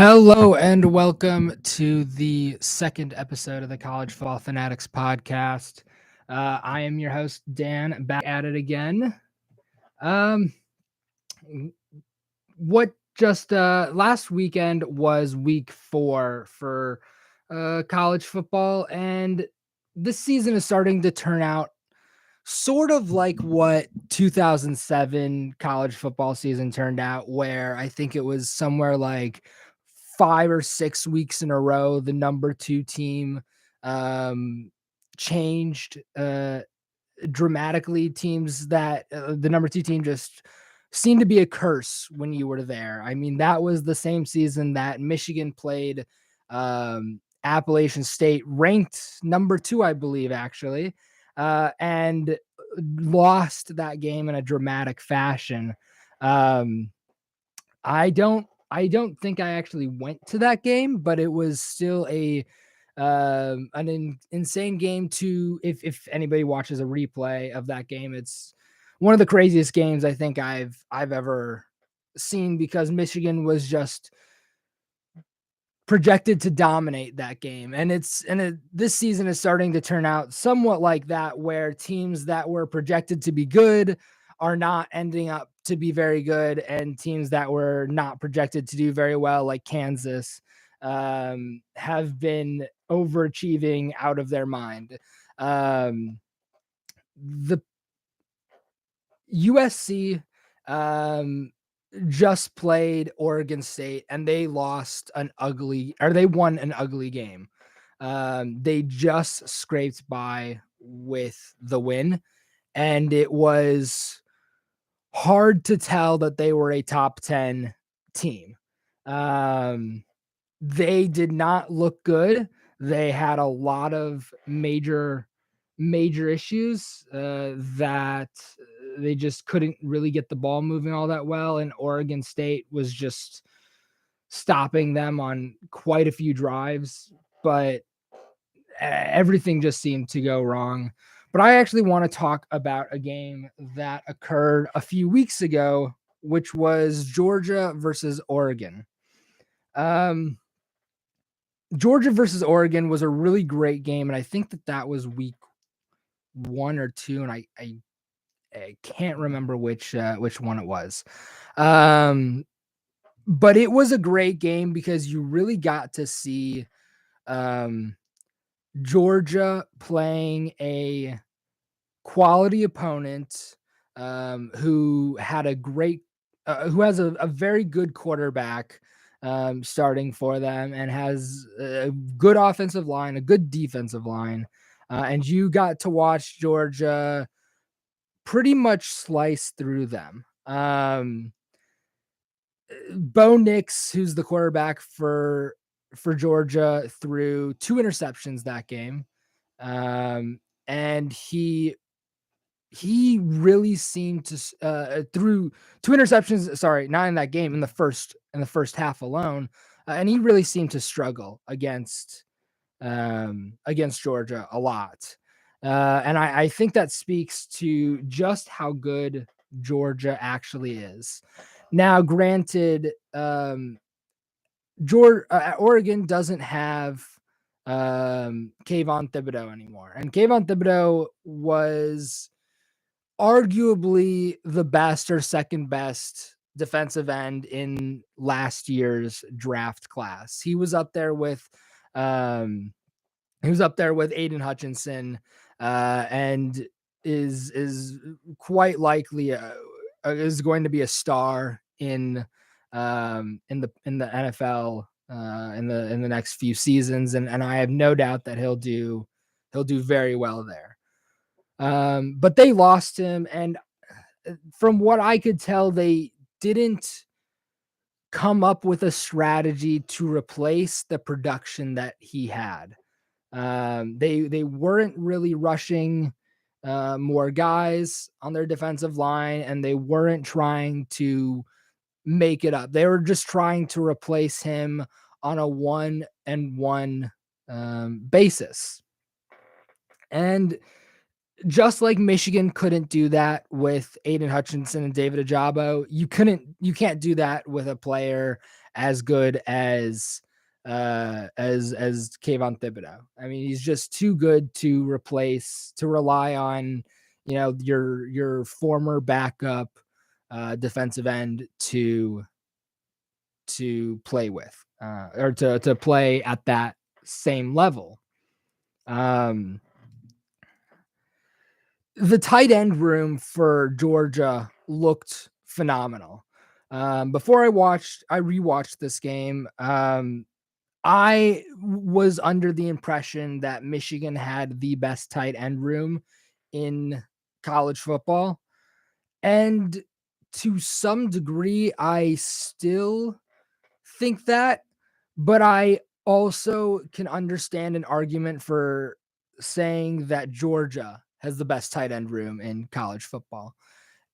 Hello and welcome to the second episode of the College Football Fanatics podcast. I am your host, Dan, back at it again. Um, what just last weekend was week 4 for college football, and this season is starting to turn out sort of like what 2007 college football season turned out, where I think it was somewhere like 5 or 6 weeks in a row the number 2 team changed dramatically. Teams that the number 2 team just seemed to be a curse when you were there. I mean, that was the same season that Michigan played Appalachian State, ranked number 2, I believe, actually, and lost that game in a dramatic fashion. Um, I don't think I actually went to that game, but it was still insane game. To if anybody watches a replay of that game, it's one of the craziest games I think I've ever seen, because Michigan was just projected to dominate that game. And this season is starting to turn out somewhat like that, where teams that were projected to be good are not ending up to be very good, and teams that were not projected to do very well, like Kansas, have been overachieving out of their mind. The USC just played Oregon State, and they won an ugly game. They just scraped by with the win, and it was hard to tell that they were a top 10 team. They did not look good. They had a lot of major issues that they just couldn't really get the ball moving all that well, and Oregon State was just stopping them on quite a few drives, but everything just seemed to go wrong. But I actually want to talk about a game that occurred a few weeks ago, which was Georgia versus Oregon. Georgia versus Oregon was a really great game, and I think that was week 1 or 2, and I can't remember which one it was. But it was a great game because you really got to see Georgia playing a quality opponent, who had who has a very good quarterback starting for them, and has a good offensive line, a good defensive line, and you got to watch Georgia pretty much slice through them. Bo Nix, who's the quarterback for Georgia, threw 2 interceptions that game, and he really seemed to threw 2 interceptions. Sorry, not in that game, in the first half alone, and he really seemed to struggle against Georgia a lot. And I think that speaks to just how good Georgia actually is. Now, granted, Oregon doesn't have Kayvon Thibodeau anymore, and Kayvon Thibodeau was arguably the best or second best defensive end in last year's draft class. He was up there with Aiden Hutchinson, and is quite likely is going to be a star in the NFL in the next few seasons, and I have no doubt that he'll do very well there. But they lost him, and from what I could tell, they didn't come up with a strategy to replace the production that he had. They weren't really rushing more guys on their defensive line, and they weren't trying to make it up. They were just trying to replace him on a 1-and-1 basis. And just like Michigan couldn't do that with Aiden Hutchinson and David Ajabo, you can't do that with a player as good as Kayvon Thibodeau. I mean, he's just too good to rely on, your former backup defensive end to play with, or to play at that same level. The tight end room for Georgia looked phenomenal. Before I rewatched this game. I was under the impression that Michigan had the best tight end room in college football. And to some degree, I still think that, but I also can understand an argument for saying that Georgia has the best tight end room in college football.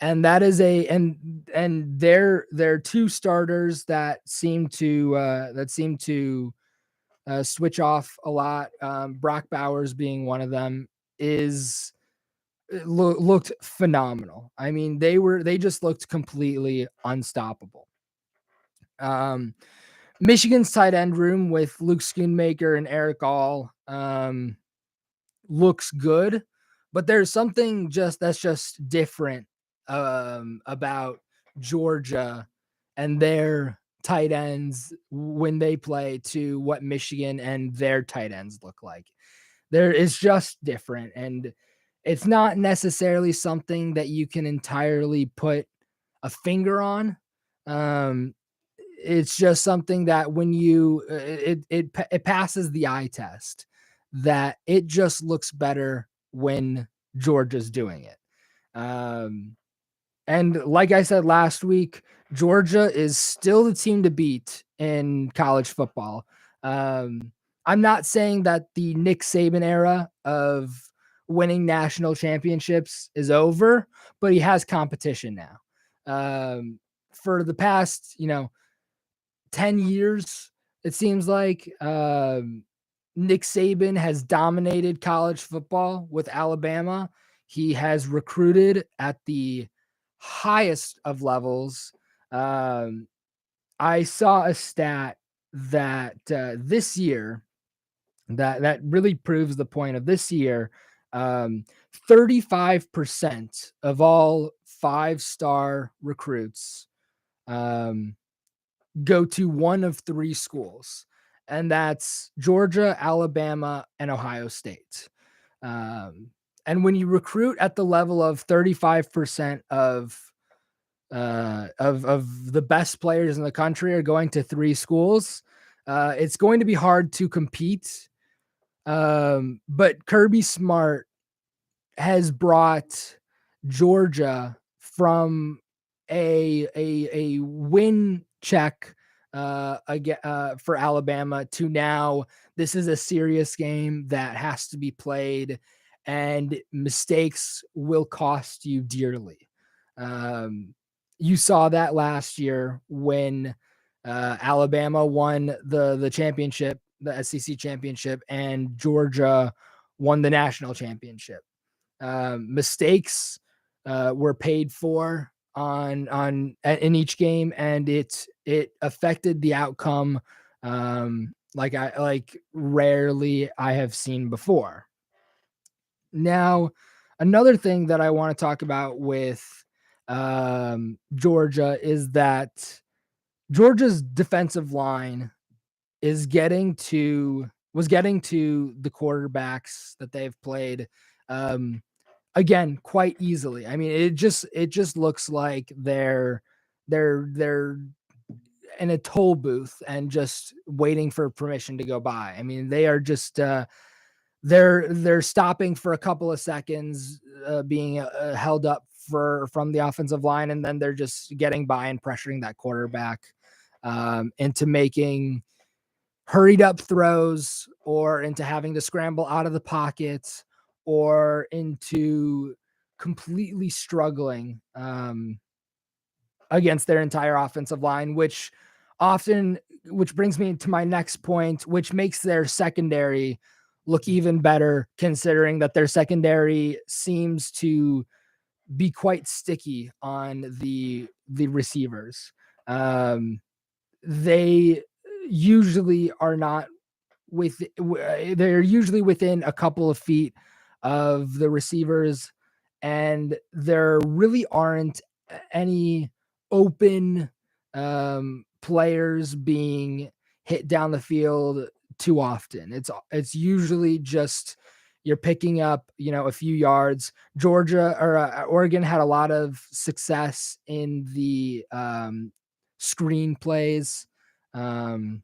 And that is and they're two starters that seem to switch off a lot. Brock Bowers being one of them looked phenomenal. I mean, they just looked completely unstoppable. Michigan's tight end room with Luke Schoonmaker and Eric All looks good, but there's something that's just different about Georgia and their tight ends when they play to what Michigan and their tight ends look like. There is just different, and it's not necessarily something that you can entirely put a finger on. It's just something that when it passes the eye test, that it just looks better when Georgia's doing it. And like I said last week, Georgia is still the team to beat in college football. I'm not saying that the Nick Saban era of winning national championships is over, but he has competition now. For the past, 10 years, it seems like Nick Saban has dominated college football with Alabama. He has recruited at the highest of levels. I saw a stat that this year that really proves the point of this year. 35% of all 5-star recruits go to one of 3 schools, and that's Georgia, Alabama, and Ohio State. And when you recruit at the level of 35% of the best players in the country are going to 3 schools, it's going to be hard to compete. But Kirby Smart has brought Georgia from a win check again for Alabama to now this is a serious game that has to be played, and mistakes will cost you dearly. You saw that last year when Alabama won the championship, the SEC championship, and Georgia won the national championship. Mistakes were paid for in each game, and it affected the outcome like rarely I have seen before. Now, another thing that I want to talk about with Georgia is that Georgia's defensive line was getting to the quarterbacks that they've played again quite easily. I mean, it just looks like they're in a toll booth and just waiting for permission to go by. I mean, they are just they're stopping for a couple of seconds, being held up from the offensive line, and then they're just getting by and pressuring that quarterback into making hurried up throws, or into having to scramble out of the pocket, or into completely struggling against their entire offensive line, which brings me to my next point, which makes their secondary look even better, considering that their secondary seems to be quite sticky on the receivers. they usually are not they're usually within a couple of feet of the receivers, and there really aren't any open players being hit down the field too often. It's usually just you're picking up, a few yards. Georgia or Oregon had a lot of success in the screen plays. Um,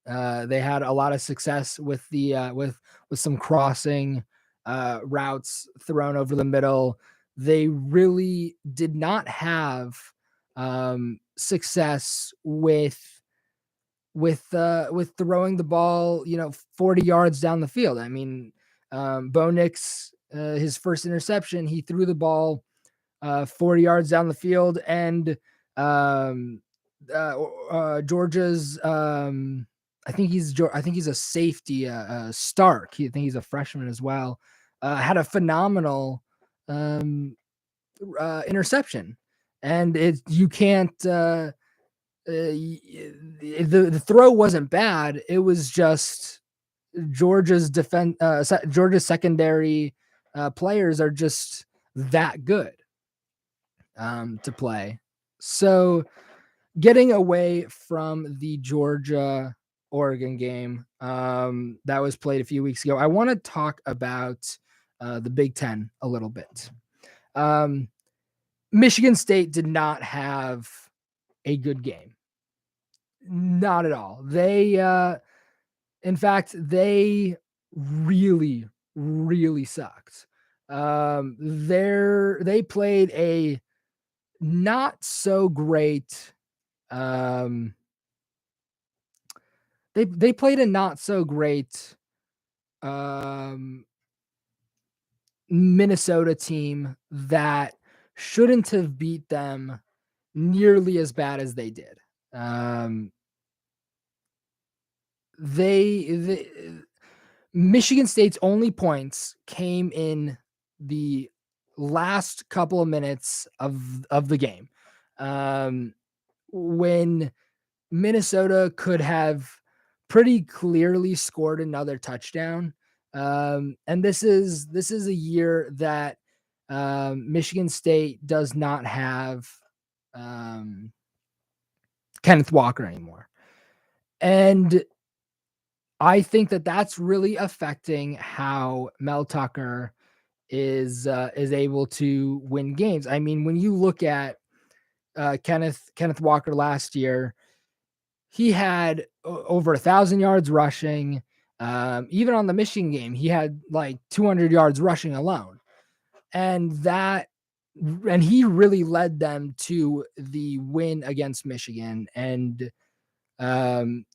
they had a lot of success with with some crossing routes thrown over the middle. They really did not have success with throwing the ball, 40 yards down the field. I mean, Bo Nix, his first interception, he threw the ball 40 yards down the field, and um, Georgia's I think he's a safety, Stark. I think he's a freshman as well. Had a phenomenal interception, and it you can't. The throw wasn't bad. It was just Georgia's defense. Georgia's secondary players are just that good to play. So getting away from the Georgia Oregon game that was played a few weeks ago, I want to talk about the Big Ten a little bit. Michigan State did not have a good game. Not at all. In fact, they really, really sucked. They played a not so great. They played a not so great Minnesota team that shouldn't have beat them nearly as bad as they did. They Michigan State's only points came in the last couple of minutes of the game, when Minnesota could have pretty clearly scored another touchdown. And this is a year that Michigan State does not have Kenneth Walker anymore, and I think that that's really affecting how Mel Tucker is able to win games. I mean, when you look at Kenneth Walker last year, he had over 1,000 yards rushing. Even on the Michigan game, he had like 200 yards rushing alone, and he really led them to the win against Michigan. And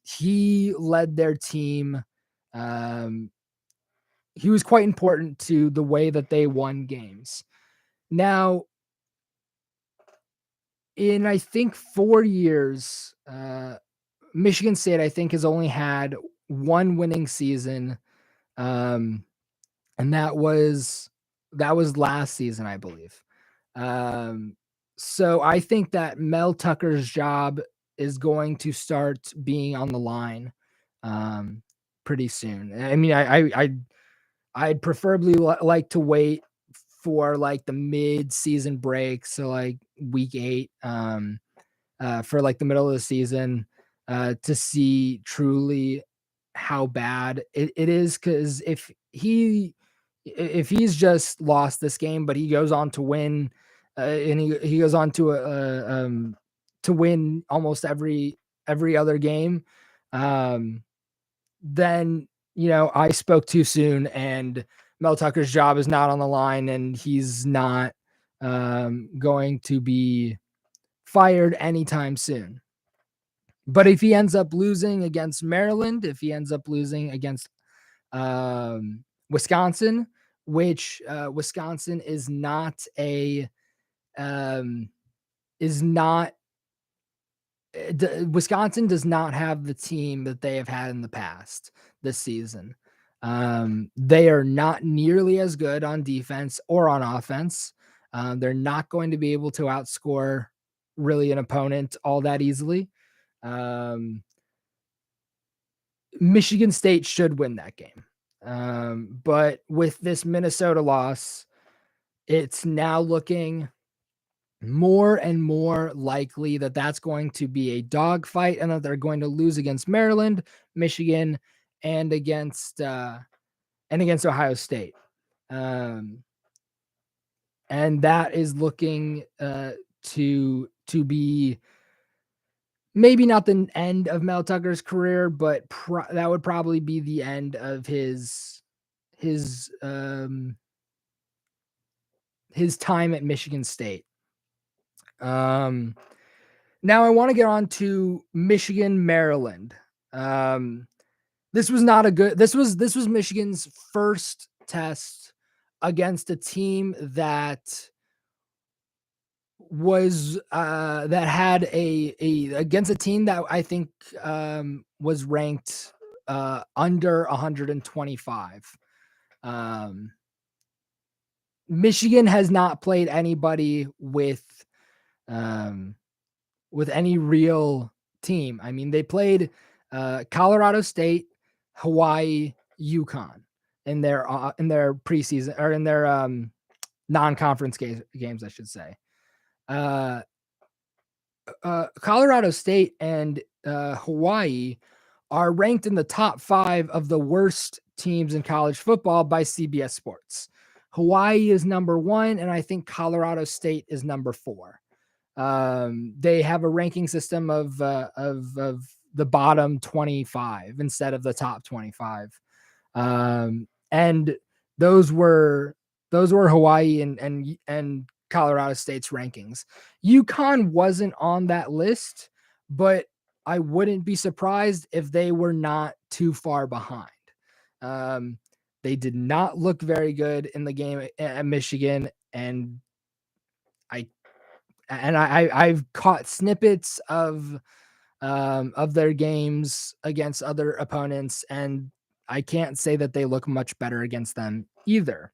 he led their team. He was quite important to the way that they won games. Now, in I think 4 years, Michigan State, I think, has only had one winning season, and that was last season, I believe. So I think that Mel Tucker's job is going to start being on the line pretty soon. I mean, I'd preferably like to wait for like the mid-season break, so like week 8, for like the middle of the season, to see truly how bad it is. Because if he's just lost this game, but he goes on to win, and he goes on to win almost every other game, then I spoke too soon, and Mel Tucker's job is not on the line, and he's not going to be fired anytime soon. But if he ends up losing against Maryland, if he ends up losing against Wisconsin, which Wisconsin is not is not Wisconsin does not have the team that they have had in the past this season. They are not nearly as good on defense or on offense. They're not going to be able to outscore really an opponent all that easily. Um, Michigan State should win that game. But with this Minnesota loss, it's now looking more and more likely that that's going to be a dogfight and that they're going to lose against Maryland, Michigan, and against Ohio State. Um, and that is looking to be maybe not the end of Mel Tucker's career, but that would probably be the end of his um his time at Michigan State. Um Now I want to get on to Michigan, Maryland. Um this was Michigan's first test against a team that that had a against a team that I think was ranked under 125. Um Michigan has not played anybody um with any real team. I mean, they played Colorado State, Hawaii, UConn in their preseason or in their non-conference games, I should say. Uh, Colorado State and Hawaii are ranked in the top 5 of the worst teams in college football by CBS Sports. Hawaii is number 1, and I think Colorado State is number 4. They have a ranking system of the bottom 25 instead of the top 25. And those were Hawaii and Colorado State's rankings. UConn wasn't on that list, but I wouldn't be surprised if they were not too far behind. Um, they did not look very good in the game at Michigan, and I've caught snippets of their games against other opponents, and I can't say that they look much better against them either.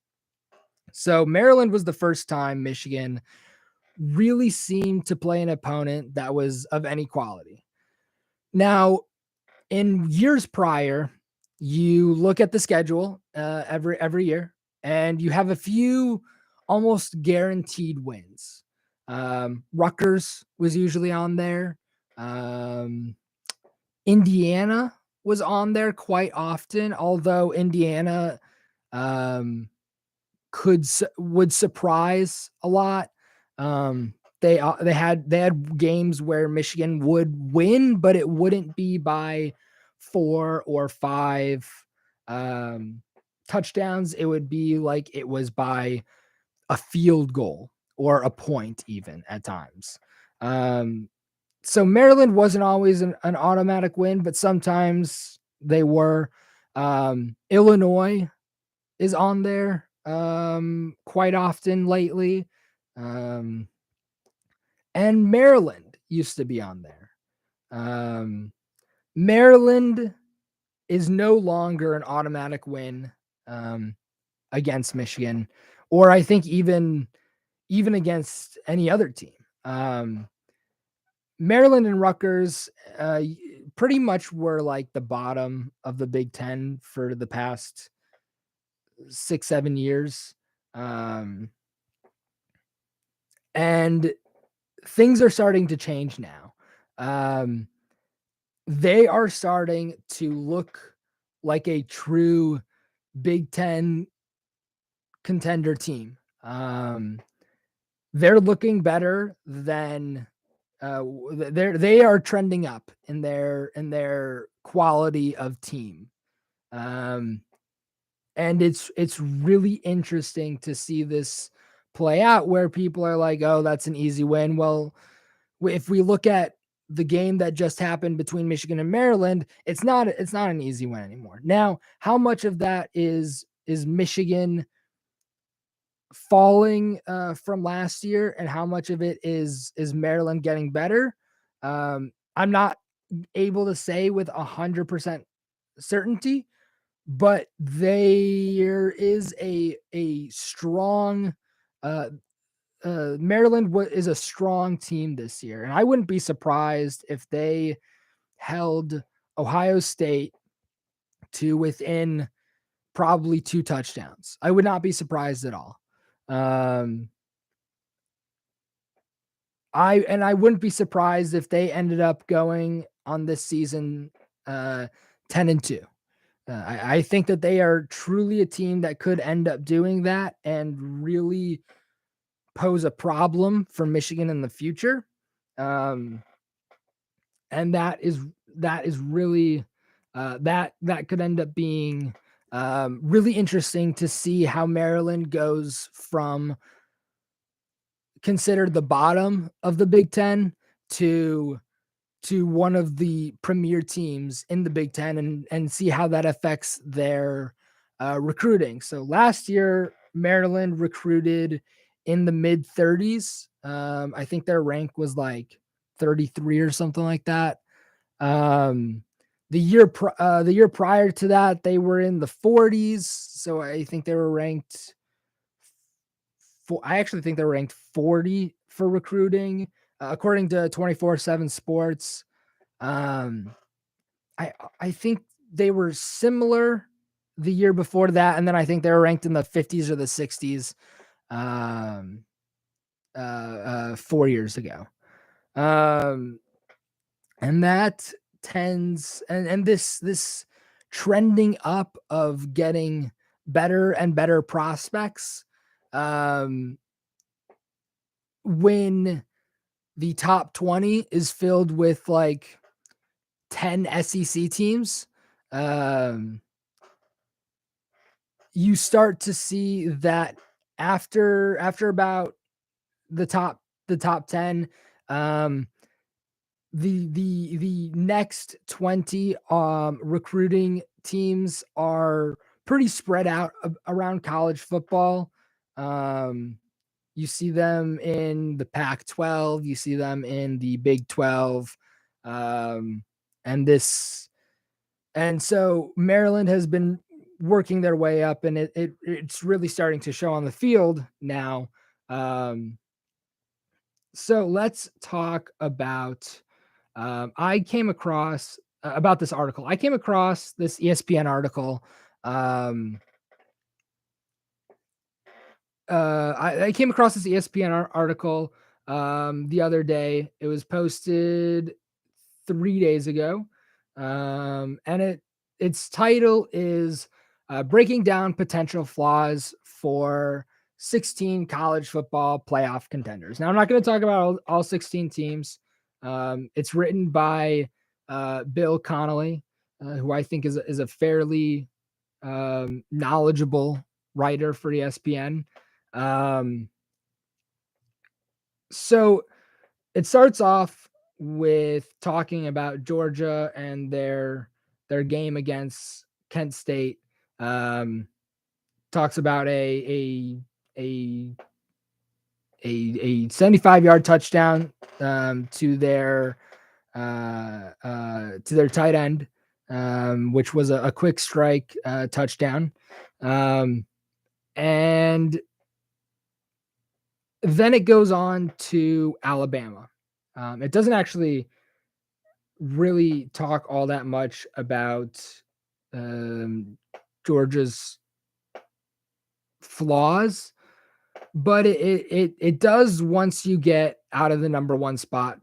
So Maryland was the first time Michigan really seemed to play an opponent that was of any quality. Now, in years prior, you look at the schedule every year, and you have a few almost guaranteed wins. Rutgers was usually on there. Indiana was on there quite often, although Indiana um, would surprise a lot. They had games where Michigan would win, but it wouldn't be by 4 or 5 touchdowns. It would be like it was by a field goal or a point, even at times. So Maryland wasn't always an automatic win, but sometimes they were. Illinois is on there quite often lately. Um, and Maryland used to be on there. Maryland is no longer an automatic win against Michigan, or I think even against any other team. Maryland and Rutgers pretty much were like the bottom of the Big Ten for the past 6-7 years. And things are starting to change now. They are starting to look like a true Big Ten contender team. They're looking better than they are trending up in their quality of team. And it's really interesting to see this play out where people are like, oh, that's an easy win. Well, if we look at the game that just happened between Michigan and Maryland, it's not an easy win anymore. Now, how much of that is Michigan falling from last year, and how much of it is Maryland getting better? I'm not able to say with 100% certainty, but there is a strong Maryland is a strong team this year, and I wouldn't be surprised if they held Ohio State to within probably 2 touchdowns. I would not be surprised at all. Um, I wouldn't be surprised if they ended up going on this season 10-2. I think that they are truly a team that could end up doing that and really pose a problem for Michigan in the future. And that is really that could end up being really interesting to see how Maryland goes from considered the bottom of the Big Ten to one of the premier teams in the Big Ten, and see how that affects their recruiting. So last year, Maryland recruited in the mid 30s. I think their rank was like 33 or something like that. Um, the year prior to that, they were in the 40s. So I think they were ranked. I actually think they were ranked 40 for recruiting, according to 24/7 Sports. Um, I think they were similar the year before that, and then I think they were ranked in the 50s or the 60s 4 years ago. And that tends and this trending up of getting better and better prospects when the top 20 is filled with like 10 SEC teams, you start to see that after about the top 10, the next 20 recruiting teams are pretty spread out around college football. You see them in the Pac-12, you see them in the Big 12, and so Maryland has been working their way up, and it's really starting to show on the field now. So let's talk about. I came across about this article. I came across this ESPN article. I came across this ESPN article the other day. It was posted 3 days ago, and its title is "Breaking Down Potential Flaws for 16 College Football Playoff Contenders." Now, I'm not going to talk about all 16 teams. It's written by Bill Connolly, who I think is a fairly knowledgeable writer for ESPN. So it starts off with talking about Georgia and their game against Kent State. Talks about a 75-yard touchdown to their tight end, which was a quick strike touchdown. And then it goes on to Alabama. It doesn't actually really talk all that much about Georgia's flaws, but it does once you get out of the number one spot,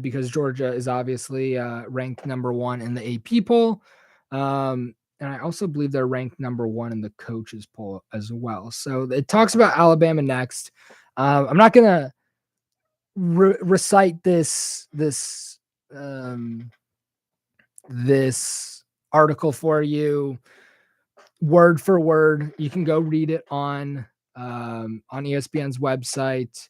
because Georgia is obviously ranked number one in the AP poll. And I also believe they're ranked number one in the coaches poll as well. So it talks about Alabama next. I'm not going to recite this article for you word for word. You can go read it on ESPN's website.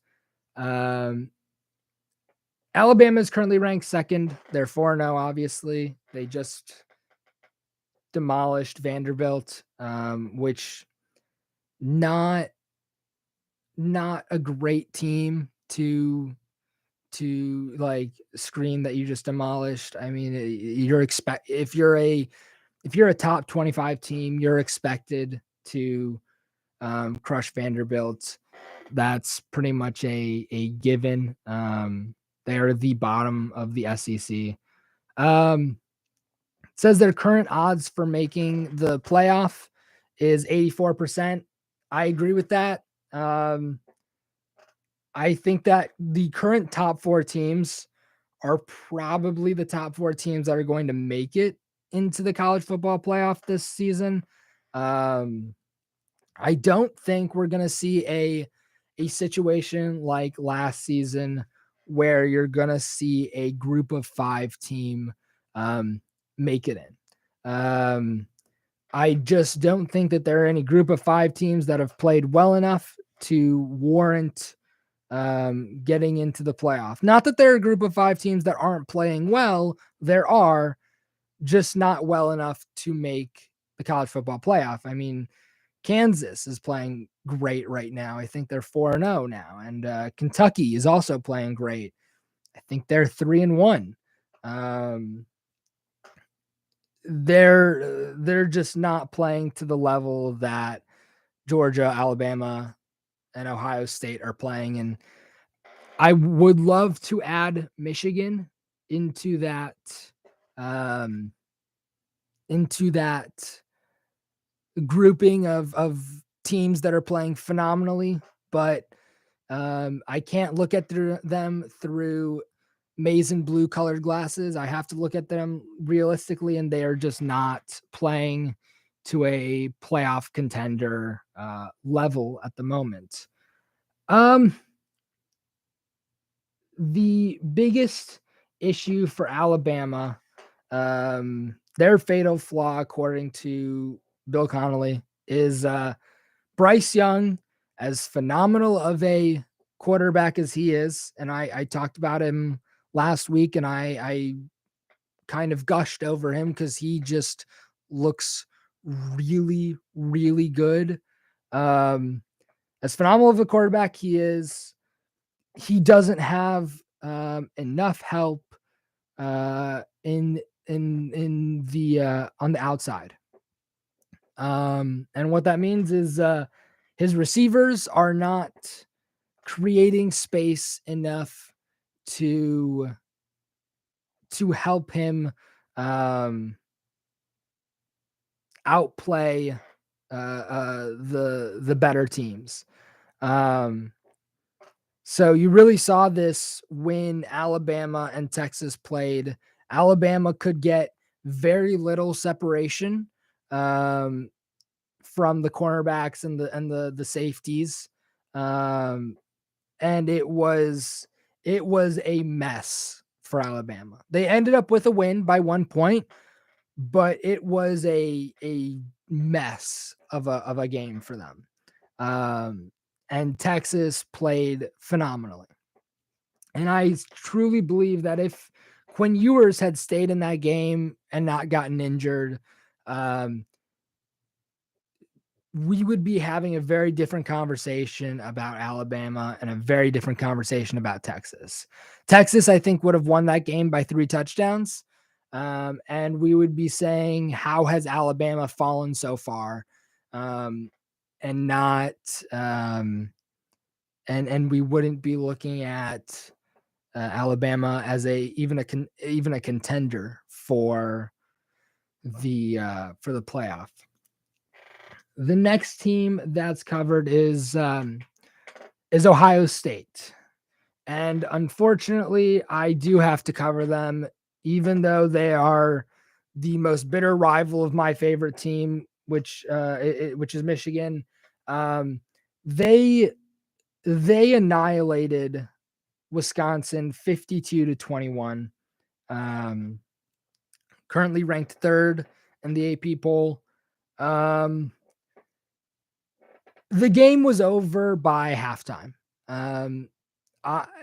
Alabama is currently ranked second. They're 4-0, obviously. They just demolished Vanderbilt, which not a great team to like scream that you just demolished. I mean, if you're a top 25 team, you're expected to crush Vanderbilt. That's pretty much a given. They are the bottom of the SEC. It says their current odds for making the playoff is 84%. I agree with that. I think that the current top four teams are probably the top four teams that are going to make it into the college football playoff this season. Um, I don't think we're going to see a situation like last season where you're going to see a group of five team make it in. I just don't think that there are any group of five teams that have played well enough to warrant getting into the playoff. Not that there are a group of five teams that aren't playing well. There are, just not well enough to make the college football playoff. I mean, Kansas is playing great right now. I think they're 4-0 now. And Kentucky is also playing great. I think they're 3-1. They're just not playing to the level that Georgia, Alabama, and Ohio State are playing. And I would love to add Michigan into that um, grouping of teams that are playing phenomenally, but I can't look at them through maize and blue colored glasses. I have to look at them realistically, and they are just not playing to a playoff contender level at the moment. The biggest issue for Alabama, their fatal flaw, according to Bill Connolly, is Bryce Young, as phenomenal of a quarterback as he is. And I talked about him last week, and I kind of gushed over him because he just looks really, really good. As phenomenal of a quarterback he is, he doesn't have enough help in the on the outside. And what that means is his receivers are not creating space enough to help him outplay the better teams. So you really saw this when Alabama and Texas played. Alabama could get very little separation from the cornerbacks and the safeties, and it was a mess for Alabama. They ended up with a win by 1 point, but it was a mess of a game for them. And Texas played phenomenally. And I truly believe that if Quinn Ewers had stayed in that game and not gotten injured, we would be having a very different conversation about Alabama and a very different conversation about Texas. Texas, I think, would have won that game by 3 touchdowns. And we would be saying, how has Alabama fallen so far? And not, and we wouldn't be looking at Alabama as even a contender for the playoff. The next team that's covered is Ohio State. And unfortunately, I do have to cover them, even though they are the most bitter rival of my favorite team, which is Michigan. They annihilated Wisconsin 52-21. Currently ranked third in the AP poll. The game was over by halftime.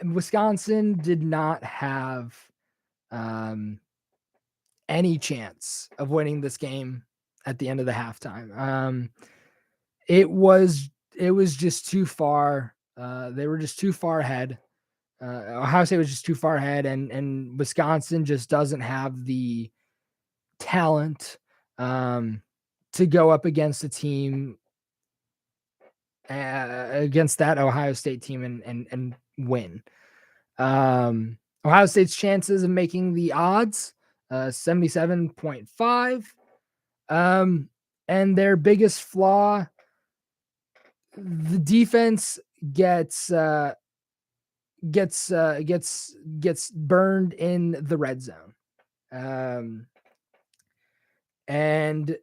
Wisconsin did not have any chance of winning this game at the end of the halftime. It was just too far. They were just too far ahead. Ohio State was just too far ahead, and Wisconsin just doesn't have the talent to go up against a team against that Ohio State team and win. Ohio State's chances of making the odds 77.5. And their biggest flaw, the defense gets gets burned in the red zone. And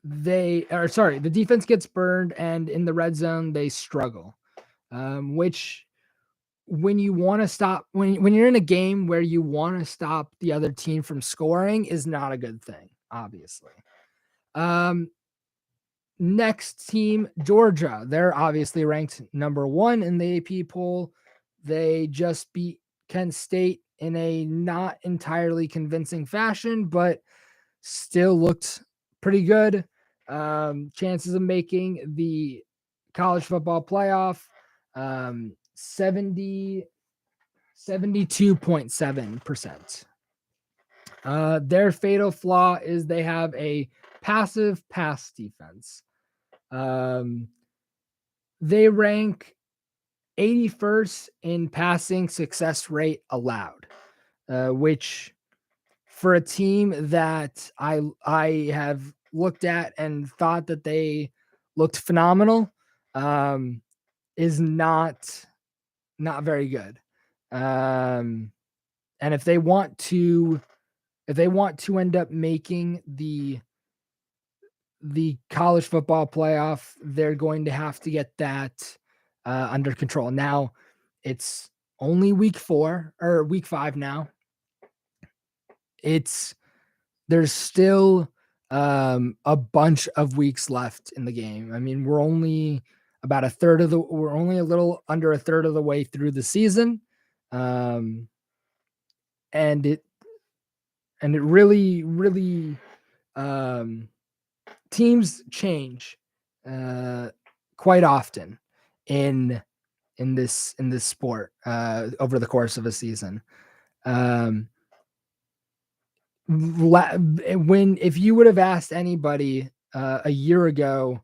the defense gets burned, and in the red zone they struggle. Which, when you want to stop, when you're in a game where you want to stop the other team from scoring, is not a good thing, obviously. Next team, Georgia. They're obviously ranked number 1 in the AP poll. They just beat Kent State in a not entirely convincing fashion, but still looked pretty good. Chances of making the college football playoff, 72.7%. Their fatal flaw is they have a passive pass defense. They rank 81st in passing success rate allowed, which, for a team that I have looked at and thought that they looked phenomenal, is not very good. And if they want to end up making the college football playoff, they're going to have to get that under control. Now, it's only week 4 or week 5 now. There's still a bunch of weeks left in the game. I mean, we're only a little under a third of the way through the season. And it really teams change quite often in this sport over the course of a season. If you would have asked anybody a year ago,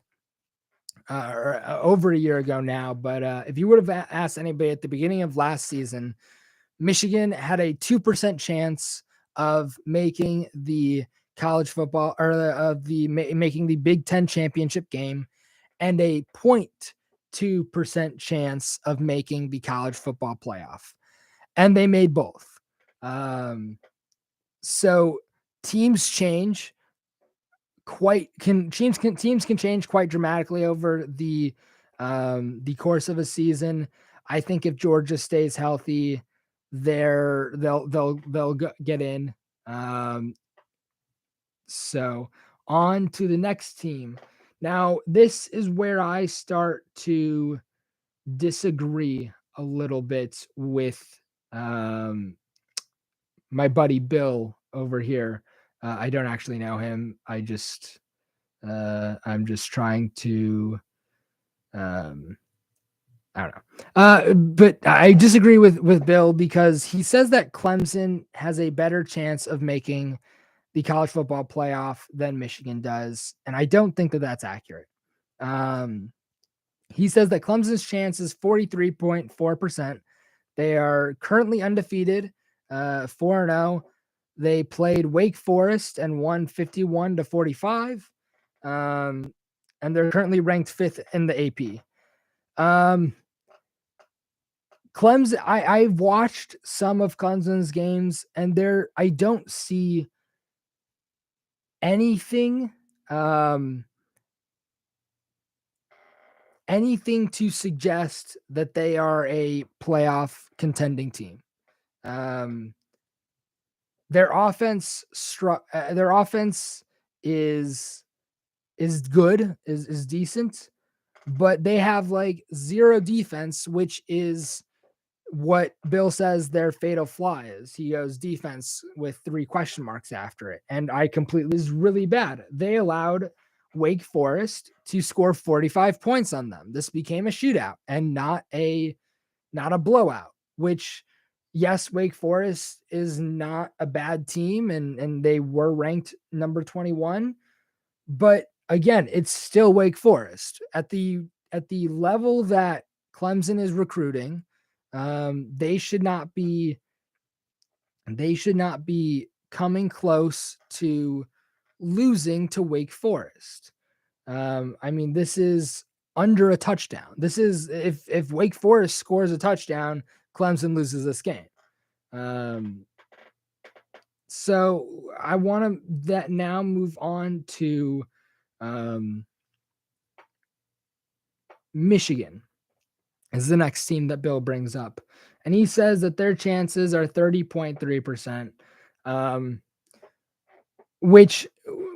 or over a year ago now, but if you would have asked anybody at the beginning of last season, Michigan had a 2% chance of making the college football, or making the Big Ten championship game, and a 0.2% chance of making the college football playoff, and they made both. So teams change teams can change quite dramatically over the course of a season. I think if Georgia stays healthy, they'll get in. So on to the next team. Now, this is where I start to disagree a little bit with my buddy Bill over here. I don't actually know him. I'm just trying to, I don't know. But I disagree with Bill, because he says that Clemson has a better chance of making the college football playoff than Michigan does. And I don't think that that's accurate. He says that Clemson's chance is 43.4%. They are currently undefeated, 4-0. They played Wake Forest and won 51-45. And they're currently ranked 5th in the AP. Clemson, I've watched some of Clemson's games, and I don't see anything to suggest that they are a playoff contending team. Their offense is good, is decent, but they have like zero defense, which is what Bill says their fatal flaw is. He goes defense with 3 question marks after it. And is really bad. They allowed Wake Forest to score 45 points on them. This became a shootout and not a blowout, which, yes, Wake Forest is not a bad team, and they were ranked number 21, but again, it's still Wake Forest at the level that Clemson is recruiting. They should not be coming close to losing to Wake Forest. I mean, this is under a touchdown. This is if Wake Forest scores a touchdown, Clemson loses this game. So I want to now move on to Michigan is the next team that Bill brings up. And he says that their chances are 30.3%, which,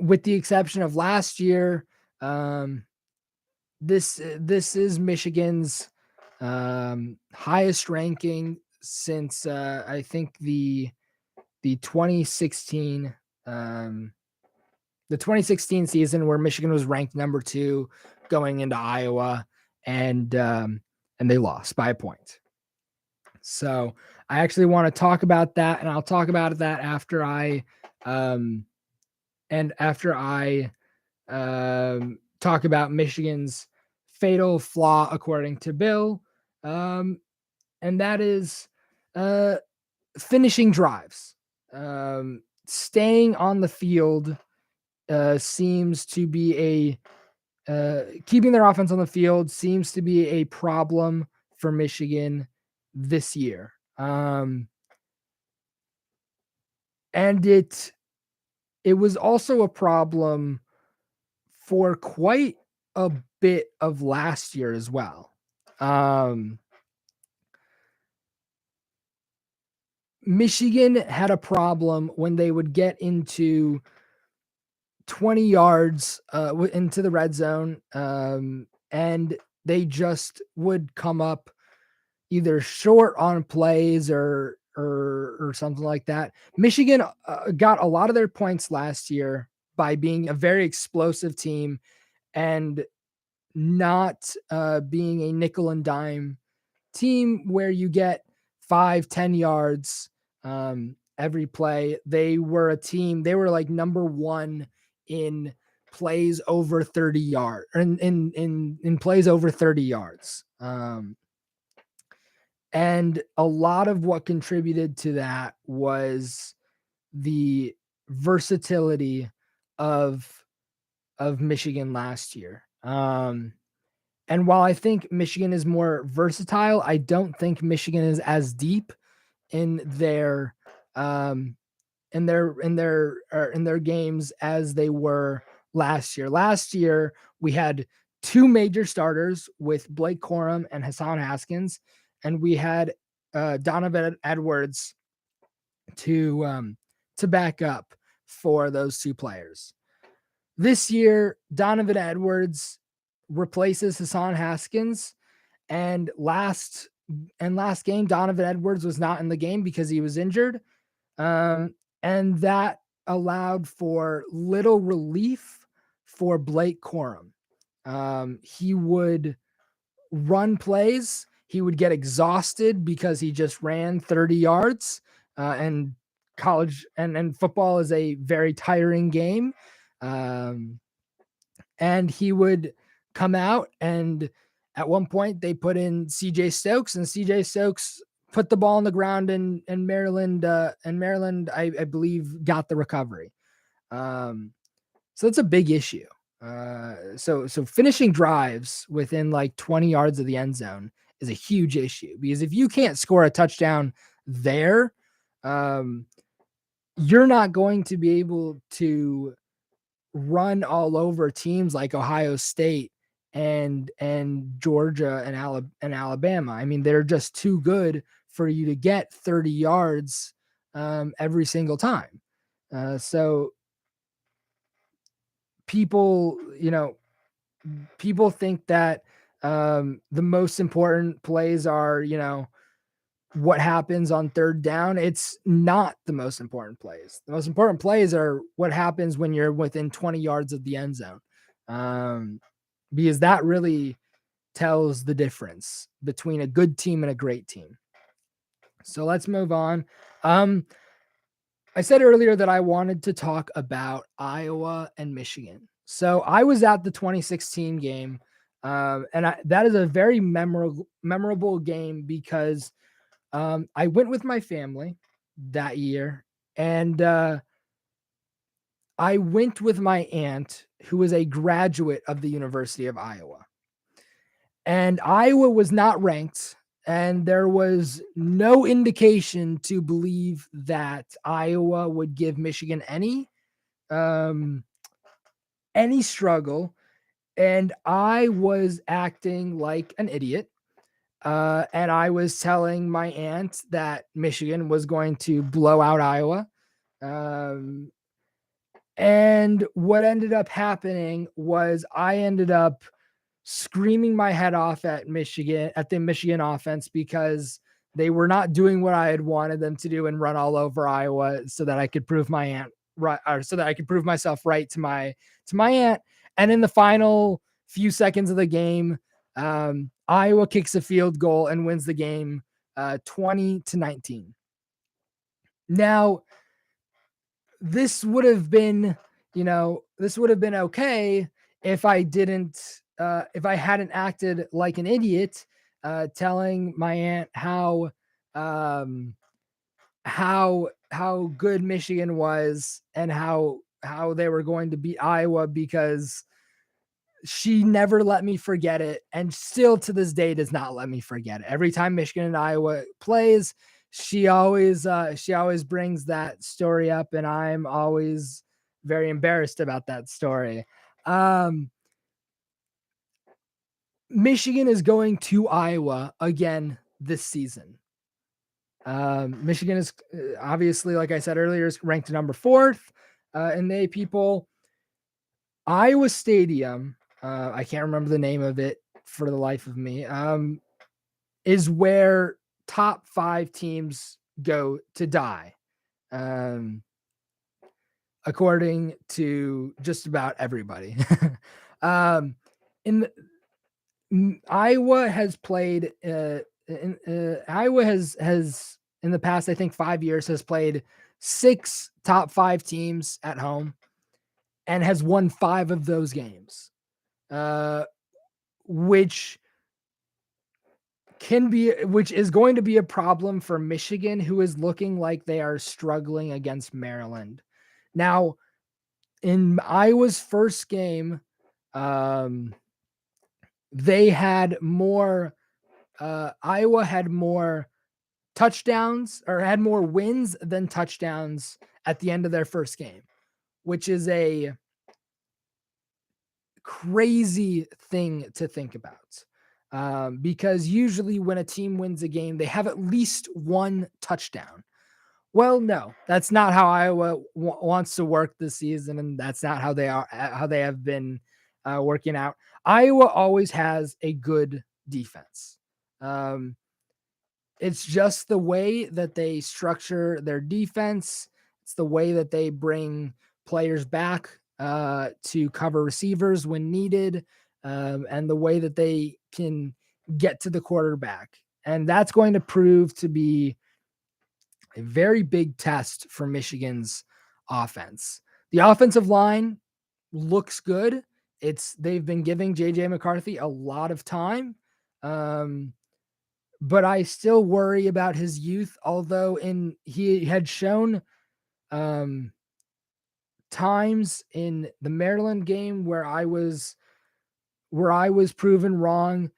with the exception of last year, this is Michigan's highest ranking since I think the 2016 the 2016 season, where Michigan was ranked number 2 going into Iowa, and they lost by a point. So I actually want to talk about that, and I'll talk about that after I talk about Michigan's fatal flaw, according to Bill, and that is finishing drives. Staying on the field seems to be keeping their offense on the field seems to be a problem for Michigan this year. And it was also a problem for quite a bit of last year as well. Michigan had a problem when they would get into 20 yards into the red zone, and they just would come up either short on plays or something like that. Michigan got a lot of their points last year by being a very explosive team and not being a nickel and dime team where you get 5-10 yards every play. They were a team, they were like number 1 in plays over 30 yards, in plays over 30 yards. And a lot of what contributed to that was the versatility of Michigan last year. And while I think Michigan is more versatile, I don't think Michigan is as deep in their games as they were last year. Last year, we had 2 major starters with Blake Corum and Hassan Haskins, and we had Donovan Edwards to back up for those 2 players. This year, Donovan Edwards replaces Hassan Haskins, and last game, Donovan Edwards was not in the game because he was injured. And that allowed for little relief for Blake Corum. He would run plays. He would get exhausted because he just ran 30 yards. And college and football is a very tiring game. And he would come out, and at one point they put in CJ Stokes, and CJ Stokes put the ball on the ground, and Maryland, I believe, got the recovery. So that's a big issue. So finishing drives within like 20 yards of the end zone is a huge issue, because if you can't score a touchdown there, you're not going to be able to run all over teams like Ohio State and Georgia and Alabama. I mean, they're just too good for you to get 30 yards every single time. So people think that the most important plays are, what happens on third down. It's not the most important plays. The most important plays are what happens when you're within 20 yards of the end zone. Because that really tells the difference between a good team and a great team. So let's move on. I said earlier that I wanted to talk about Iowa and Michigan. So I was at the 2016 game, and that is a very memorable game because I went with my family that year, and I went with my aunt, who was a graduate of the University of Iowa. And Iowa was not ranked, and there was no indication to believe that Iowa would give Michigan um, any struggle. And I was acting like an idiot. And I was telling my aunt that Michigan was going to blow out Iowa. Um, and what ended up happening was I ended up screaming my head off at the Michigan offense, because they were not doing what I had wanted them to do and run all over Iowa so that I could prove my aunt right, or so that I could prove myself right to my aunt. And in the final few seconds of the game, Iowa kicks a field goal and wins the game 20-19. Now, this would have been, this would have been okay if if I hadn't acted like an idiot, telling my aunt um, how good Michigan was, and how they were going to beat Iowa, because she never let me forget it, and still to this day does not let me forget it. Every time Michigan and Iowa plays, she always brings that story up, and I'm always very embarrassed about that story. Um, Michigan is going to Iowa again this season. Michigan is obviously, like I said earlier, is ranked number 4th in the AP poll. Iowa Stadium, I can't remember the name of it for the life of me, is where top 5 teams go to die, according to just about everybody. um, in Iowa has played. Iowa has in the past, I think 5 years, has played 6 top 5 teams at home and has won 5 of those games, uh, which which is going to be a problem for Michigan, who is looking like they are struggling against Maryland. Now, in Iowa's first game, they had more. Iowa had more touchdowns, or had more wins than touchdowns at the end of their first game, which is a crazy thing to think about. Because usually when a team wins a game, they have at least one touchdown. Well, no, that's not how Iowa wants to work this season, and that's not how they have been working out. Iowa always has a good defense. Um, it's just the way that they structure their defense. It's the way that they bring players back to cover receivers when needed, and the way that they can get to the quarterback. And that's going to prove to be a very big test for Michigan's offense. The offensive line looks good. They've been giving JJ McCarthy a lot of time. But I still worry about his youth, although he had shown times in the Maryland game where I was proven wrong.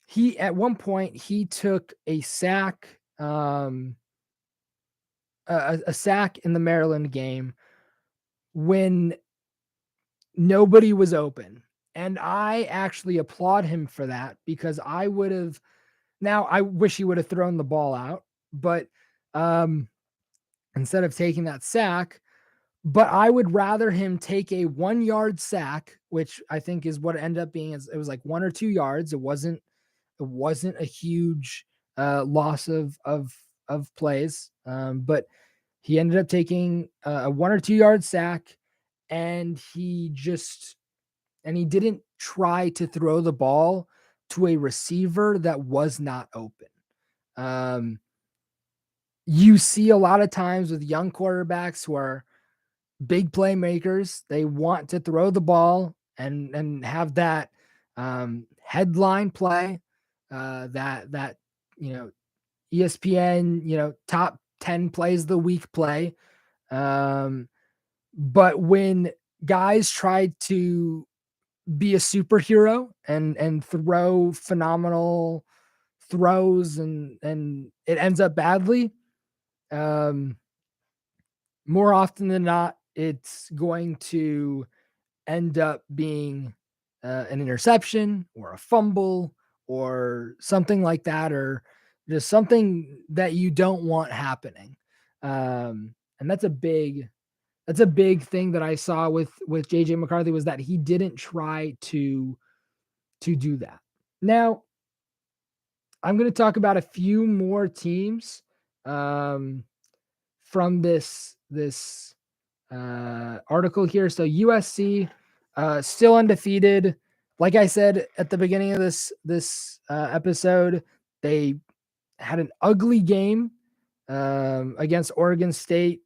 He At one point he took a sack, a sack in the Maryland game when nobody was open. And I actually applaud him for that, because I would have. Now, I wish he would have thrown the ball out, but instead of taking that sack, but I would rather him take a 1-yard sack, which I think is what it ended up being. It was like 1 or 2 yards. It wasn't a huge loss of plays, but he ended up taking a 1 or 2 yard sack, and he didn't try to throw the ball to a receiver that was not open. You see a lot of times with young quarterbacks who are big playmakers, they want to throw the ball and have that headline play, that ESPN top 10 plays of the week play. But when guys try to be a superhero and throw phenomenal throws and it ends up badly, um, more often than not, it's going to end up being an interception or a fumble or something like that, or just something that you don't want happening. And that's a big thing that I saw with JJ McCarthy, was that he didn't try to do that. Now, I'm going to talk about a few more teams um, from this article here. So USC still undefeated. Like I said at the beginning of this episode, they had an ugly game against Oregon State,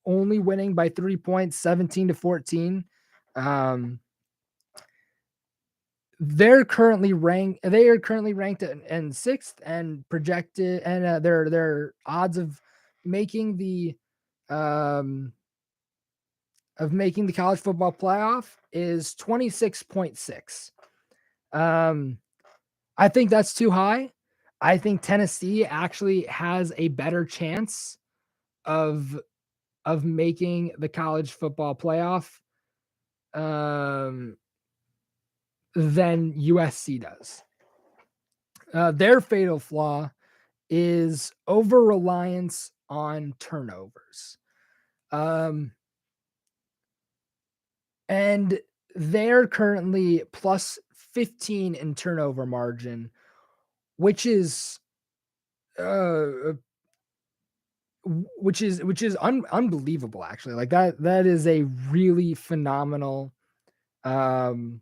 only winning by 3 points, 17-14. Um, They are currently ranked in sixth and projected, and their odds making the um, making the college football playoff is 26.6. Um, I think that's too high. I think Tennessee actually has a better chance of making the college football playoff um, than USC does. Their fatal flaw is over reliance on turnovers. Um, and they're currently plus 15 in turnover margin, which is uh unbelievable, actually. Like that is a really phenomenal um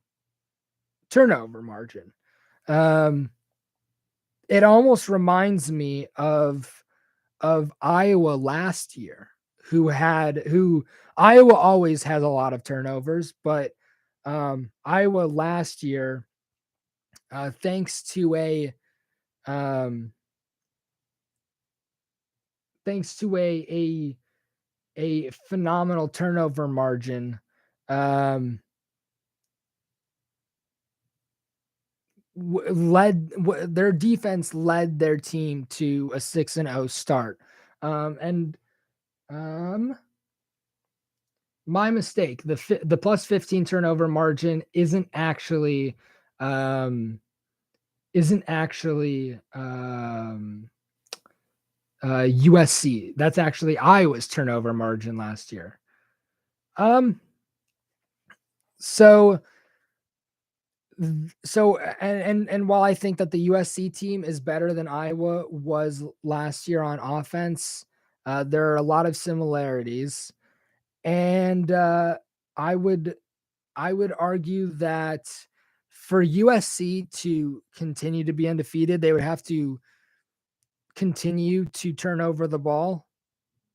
turnover margin. Um it almost reminds me of Iowa last year, who Iowa always has a lot of turnovers, but Iowa last year, thanks to um, a phenomenal turnover margin, um, their defense led their team to a 6-0 start, and um, my mistake. The plus 15 turnover margin um isn't actually USC. That's actually Iowa's turnover margin last year. Um so and while I think that the USC team is better than Iowa was last year on offense, there are a lot of similarities, and I would I would argue that for USC to continue to be undefeated, they would have to continue to turn over the ball.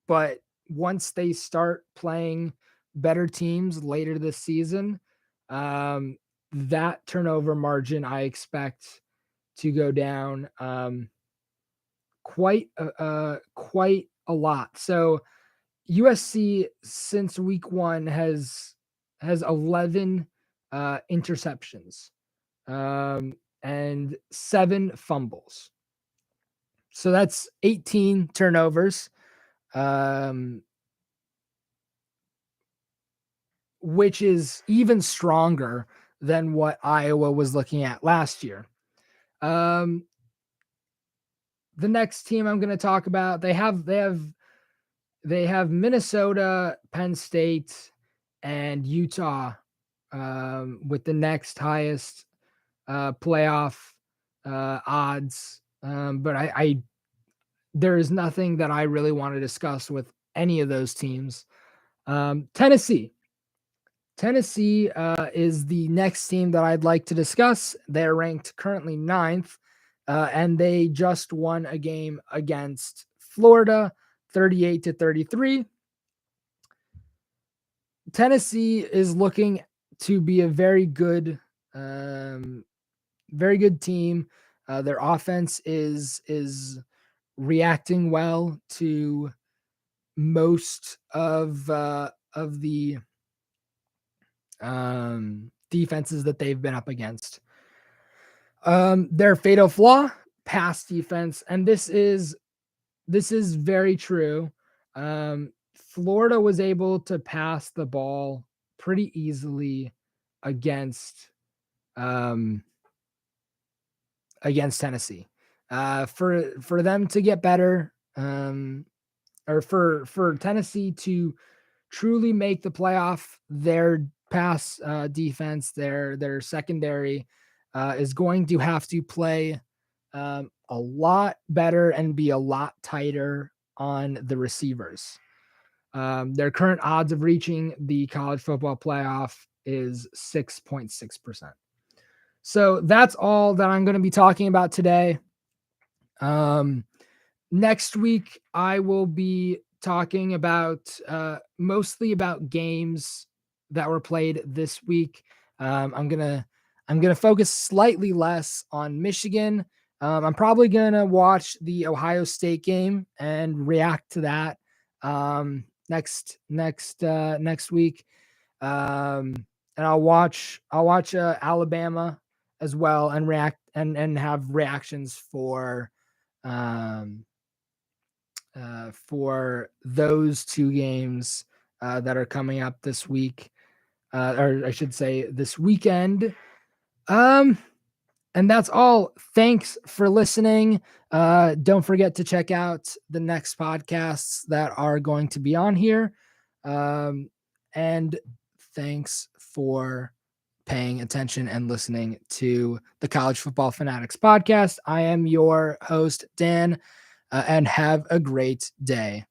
But once they start playing better teams later this season, um, that turnover margin I expect to go down quite a lot. So USC since week one has 11 interceptions and 7 fumbles. So that's 18 turnovers, um, which is even stronger than what Iowa was looking at last year. Um, the next team I'm going to talk about, they have Minnesota, Penn State, and Utah with the next highest playoff odds. But I there is nothing that I really want to discuss with any of those teams. Tennessee. Tennessee is the next team that I'd like to discuss. They're ranked currently ninth, and they just won a game against Florida, 38-33. Tennessee is looking to be a very good team. Their offense is reacting well to most of the defenses that they've been up against. Their fatal flaw, pass defense, and this is very true. Florida was able to pass the ball pretty easily against um, against Tennessee. For them to get better, or for Tennessee to truly make the playoff, their pass defense, their secondary is going to have to play a lot better and be a lot tighter on the receivers. Their current odds of reaching the college football playoff is 6.6%. So that's all that I'm going to be talking about today. Next week, I will be talking about mostly about games that were played this week. I'm gonna focus slightly less on Michigan. I'm probably gonna watch the Ohio State game and react to that next week. And I'll watch Alabama as well and react and have reactions for those two games that are coming up this week, or I should say this weekend. And that's all. Thanks for listening. Don't forget to check out the next podcasts that are going to be on here. And thanks for paying attention and listening to the College Football Fanatics podcast. I am your host, Dan, and have a great day.